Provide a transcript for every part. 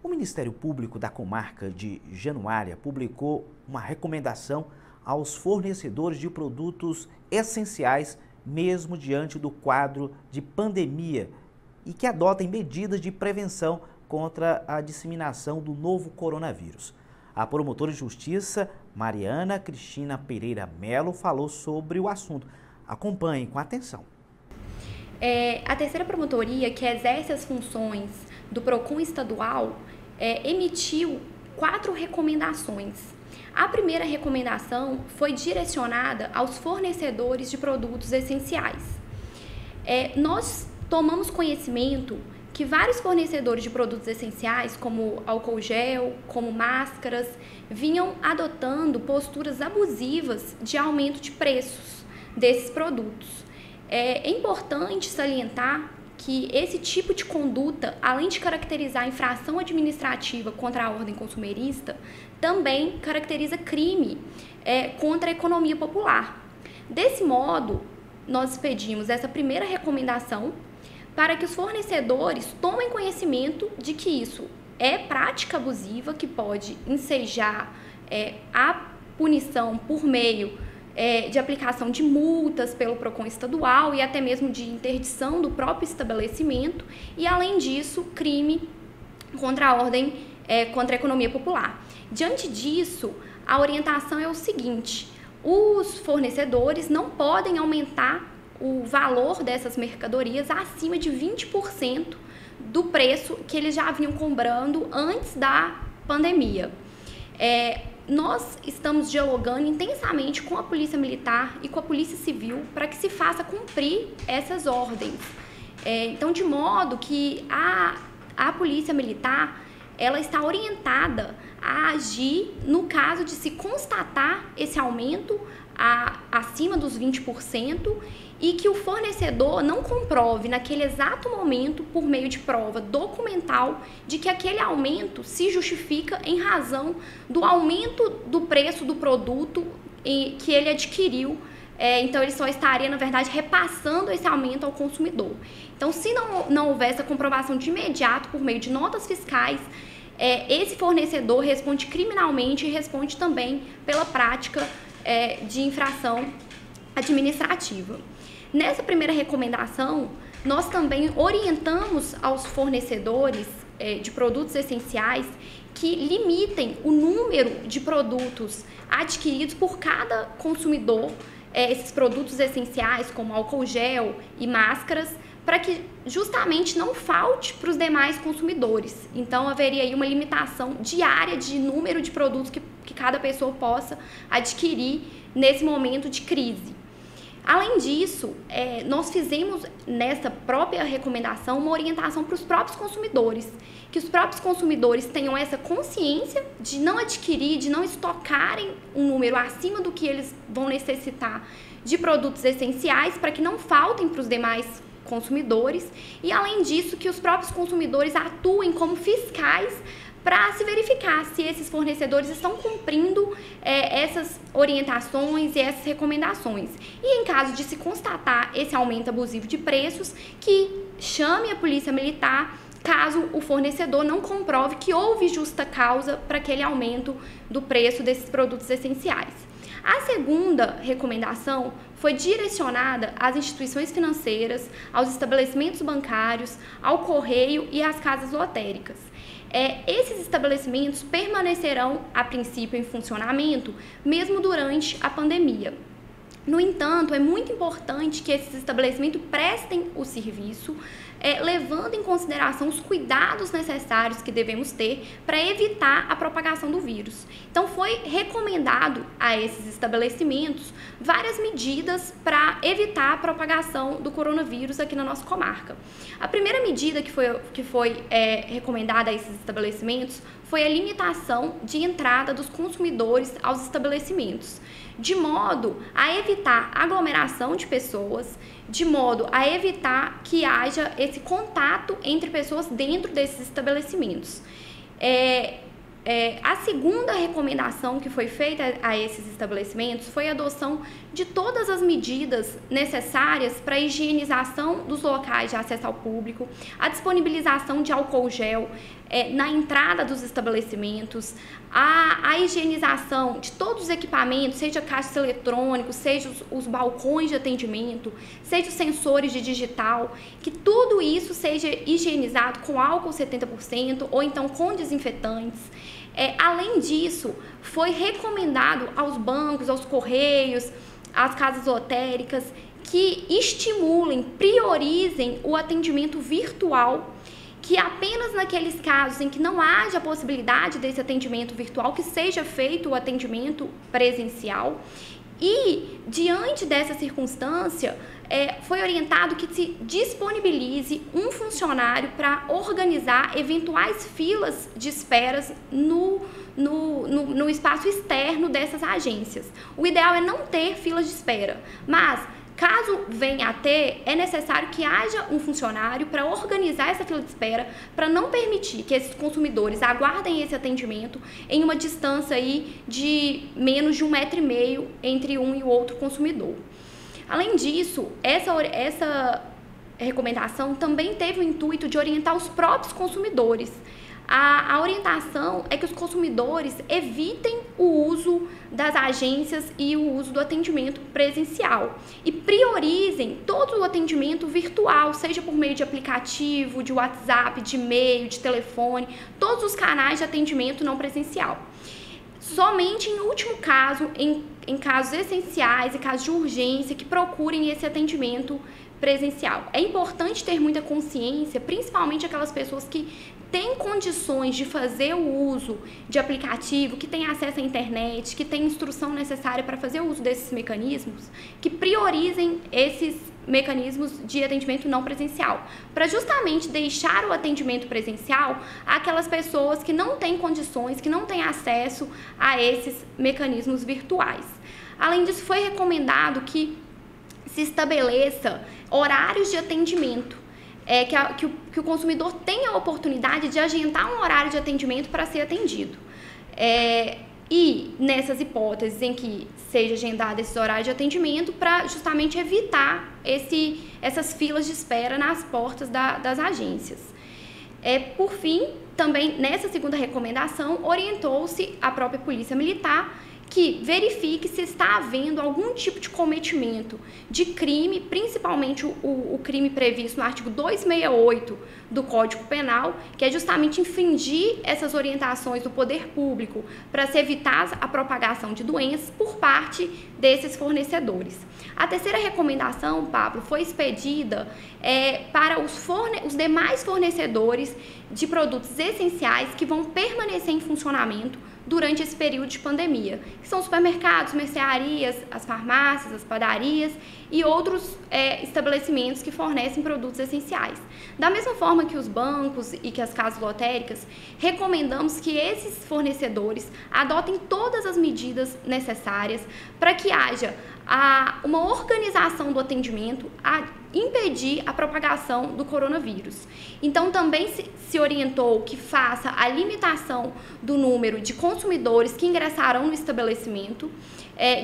O Ministério Público da Comarca de Januária publicou uma recomendação aos fornecedores de produtos essenciais, mesmo diante do quadro de pandemia, e que adotem medidas de prevenção contra a disseminação do novo coronavírus. A promotora de justiça, Mariana Cristina Pereira Melo, falou sobre o assunto. Acompanhem com atenção. A terceira promotoria, que exerce as funções do PROCON estadual, emitiu 4 recomendações. A primeira recomendação foi direcionada aos fornecedores de produtos essenciais. Nós tomamos conhecimento que vários fornecedores de produtos essenciais, como álcool gel, como máscaras, vinham adotando posturas abusivas de aumento de preços desses produtos. É importante salientar que esse tipo de conduta, além de caracterizar a infração administrativa contra a ordem consumerista, também caracteriza crime contra a economia popular. Desse modo, nós pedimos essa primeira recomendação para que os fornecedores tomem conhecimento de que isso é prática abusiva, que pode ensejar a punição por meio de aplicação de multas pelo PROCON estadual e até mesmo de interdição do próprio estabelecimento e, além disso, crime contra a ordem, contra a economia popular. Diante disso, a orientação é o seguinte: os fornecedores não podem aumentar o valor dessas mercadorias acima de 20% do preço que eles já vinham cobrando antes da pandemia. Nós estamos dialogando intensamente com a Polícia Militar e com a Polícia Civil para que se faça cumprir essas ordens. Então, de modo que a Polícia Militar ela está orientada a agir no caso de se constatar esse aumento acima dos 20% e que o fornecedor não comprove naquele exato momento, por meio de prova documental, de que aquele aumento se justifica em razão do aumento do preço do produto que ele adquiriu. Então, ele só estaria, na verdade, repassando esse aumento ao consumidor. Então, se não houver essa comprovação de imediato por meio de notas fiscais, esse fornecedor responde criminalmente e responde também pela prática de infração administrativa. Nessa primeira recomendação, nós também orientamos aos fornecedores de produtos essenciais que limitem o número de produtos adquiridos por cada consumidor, esses produtos essenciais como álcool gel e máscaras, para que justamente não falte para os demais consumidores. Então, haveria aí uma limitação diária de número de produtos que cada pessoa possa adquirir nesse momento de crise. Além disso, nós fizemos nessa própria recomendação uma orientação para os próprios consumidores, que os próprios consumidores tenham essa consciência de não adquirir, de não estocarem um número acima do que eles vão necessitar de produtos essenciais, para que não faltem para os demais consumidores, e além disso que os próprios consumidores atuem como fiscais para se verificar se esses fornecedores estão cumprindo essas orientações e essas recomendações. E em caso de se constatar esse aumento abusivo de preços, que chame a Polícia Militar caso o fornecedor não comprove que houve justa causa para aquele aumento do preço desses produtos essenciais. A segunda recomendação foi direcionada às instituições financeiras, aos estabelecimentos bancários, ao correio e às casas lotéricas. Esses estabelecimentos permanecerão, a princípio, em funcionamento, mesmo durante a pandemia. No entanto, é muito importante que esses estabelecimentos prestem o serviço, levando em consideração os cuidados necessários que devemos ter para evitar a propagação do vírus. Então, foi recomendado a esses estabelecimentos várias medidas para evitar a propagação do coronavírus aqui na nossa comarca. A primeira medida que foi recomendada a esses estabelecimentos foi a limitação de entrada dos consumidores aos estabelecimentos, de modo a evitar aglomeração de pessoas, de modo a evitar que haja esse contato entre pessoas dentro desses estabelecimentos. a segunda recomendação que foi feita a esses estabelecimentos foi a adoção de todas as medidas necessárias para a higienização dos locais de acesso ao público, a disponibilização de álcool gel na entrada dos estabelecimentos, a higienização de todos os equipamentos, seja caixas eletrônicos, seja os balcões de atendimento, seja os sensores de digital, que tudo isso seja higienizado com álcool 70% ou então com desinfetantes. Além disso, foi recomendado aos bancos, aos correios, às casas lotéricas, que estimulem, priorizem o atendimento virtual, que apenas naqueles casos em que não haja possibilidade desse atendimento virtual, que seja feito o atendimento presencial. E, diante dessa circunstância, foi orientado que se disponibilize um funcionário para organizar eventuais filas de esperas no espaço externo dessas agências. O ideal é não ter filas de espera, mas caso venha a ter, é necessário que haja um funcionário para organizar essa fila de espera, para não permitir que esses consumidores aguardem esse atendimento em uma distância aí de menos de 1,5 metro entre um e o outro consumidor. Além disso, essa recomendação também teve o intuito de orientar os próprios consumidores. A orientação é que os consumidores evitem o uso das agências e o uso do atendimento presencial e priorizem todo o atendimento virtual, seja por meio de aplicativo, de WhatsApp, de e-mail, de telefone, todos os canais de atendimento não presencial. Somente em último caso, em casos essenciais e casos de urgência, que procurem esse atendimento presencial. É importante ter muita consciência, principalmente aquelas pessoas que têm condições de fazer o uso de aplicativo, que têm acesso à internet, que têm instrução necessária para fazer o uso desses mecanismos, que priorizem esses mecanismos de atendimento não presencial, para justamente deixar o atendimento presencial àquelas pessoas que não têm condições, que não têm acesso a esses mecanismos virtuais. Além disso, foi recomendado que se estabeleça horários de atendimento, que o consumidor tenha a oportunidade de agendar um horário de atendimento para ser atendido. E nessas hipóteses em que seja agendado esse horário de atendimento, para justamente evitar essas filas de espera nas portas das agências. Por fim, também nessa segunda recomendação, orientou-se a própria Polícia Militar que verifique se está havendo algum tipo de cometimento de crime, principalmente o crime previsto no artigo 268 do Código Penal, que é justamente infringir essas orientações do poder público para se evitar a propagação de doenças por parte desses fornecedores. A terceira recomendação, Pablo, foi expedida para os demais fornecedores de produtos essenciais que vão permanecer em funcionamento durante esse período de pandemia, que são os supermercados, mercearias, as farmácias, as padarias e outros estabelecimentos que fornecem produtos essenciais. Da mesma forma que os bancos e que as casas lotéricas, recomendamos que esses fornecedores adotem todas as medidas necessárias para que haja uma organização do atendimento a impedir a propagação do coronavírus. Então, também se orientou que faça a limitação do número de consumidores que ingressarão no estabelecimento,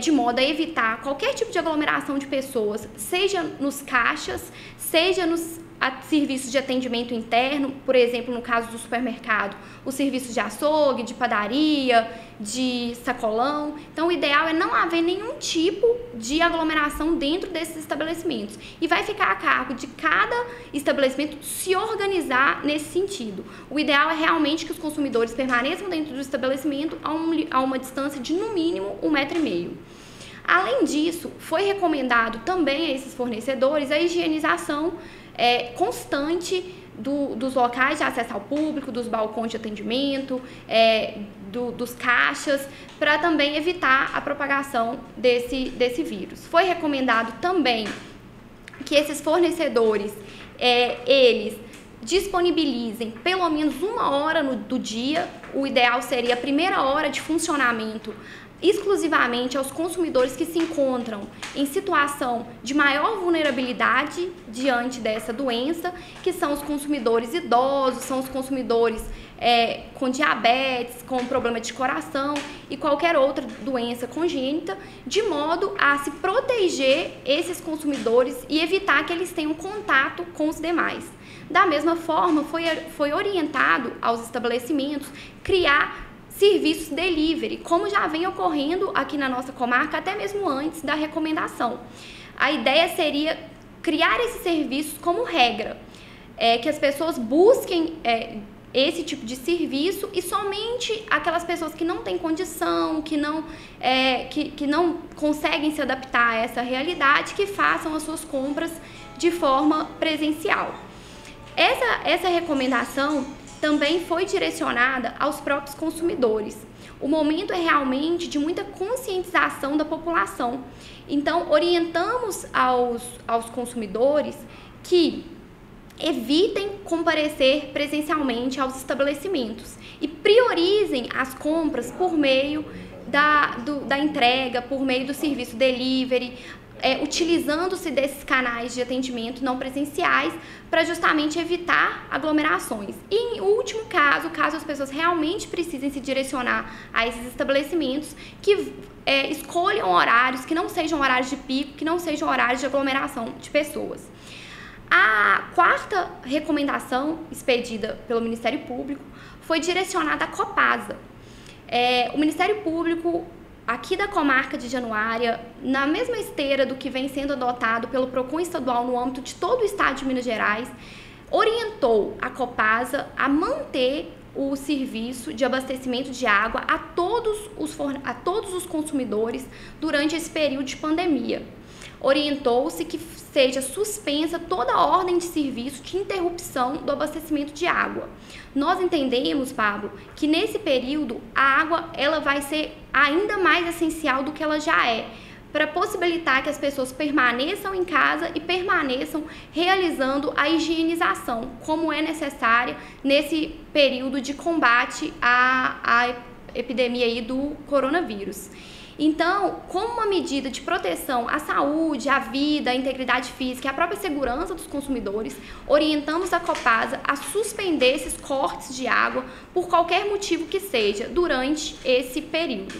de modo a evitar qualquer tipo de aglomeração de pessoas, seja nos caixas, seja nos serviços de atendimento interno, por exemplo, no caso do supermercado, os serviços de açougue, de padaria, de sacolão. Então, o ideal é não haver nenhum tipo de aglomeração dentro desses estabelecimentos. E vai ficar a cargo de cada estabelecimento se organizar nesse sentido. O ideal é realmente que os consumidores permaneçam dentro do estabelecimento a uma distância de, no mínimo, 1,5 metro. Além disso, foi recomendado também a esses fornecedores a higienização constante dos locais de acesso ao público, dos balcões de atendimento, dos caixas, para também evitar a propagação desse vírus. Foi recomendado também que esses fornecedores, eles disponibilizem pelo menos 1 hora do dia, o ideal seria a primeira hora de funcionamento, exclusivamente aos consumidores que se encontram em situação de maior vulnerabilidade diante dessa doença, que são os consumidores idosos, são os consumidores com diabetes, com problema de coração e qualquer outra doença congênita, de modo a se proteger esses consumidores e evitar que eles tenham contato com os demais. Da mesma forma, foi orientado aos estabelecimentos criar serviços delivery, como já vem ocorrendo aqui na nossa comarca, até mesmo antes da recomendação. A ideia seria criar esses serviços como regra, que as pessoas busquem esse tipo de serviço e somente aquelas pessoas que não têm condição, que não conseguem se adaptar a essa realidade, que façam as suas compras de forma presencial. Essa recomendação também foi direcionada aos próprios consumidores. O momento é realmente de muita conscientização da população. Então, orientamos aos consumidores que evitem comparecer presencialmente aos estabelecimentos e priorizem as compras por meio da entrega, por meio do serviço delivery, utilizando-se desses canais de atendimento não presenciais para justamente evitar aglomerações. E em último caso as pessoas realmente precisem se direcionar a esses estabelecimentos, que escolham horários que não sejam horários de pico, que não sejam horários de aglomeração de pessoas. A quarta recomendação expedida pelo Ministério Público foi direcionada à Copasa. O Ministério Público aqui da comarca de Januária, na mesma esteira do que vem sendo adotado pelo PROCON estadual no âmbito de todo o estado de Minas Gerais, orientou a Copasa a manter o serviço de abastecimento de água a todos os consumidores durante esse período de pandemia. Orientou-se que seja suspensa toda a ordem de serviço de interrupção do abastecimento de água. Nós entendemos, Pablo, que nesse período a água ela vai ser ainda mais essencial do que ela já é, para possibilitar que as pessoas permaneçam em casa e permaneçam realizando a higienização, como é necessária nesse período de combate à epidemia aí do coronavírus. Então, como uma medida de proteção à saúde, à vida, à integridade física e à própria segurança dos consumidores, orientamos a Copasa a suspender esses cortes de água por qualquer motivo que seja durante esse período.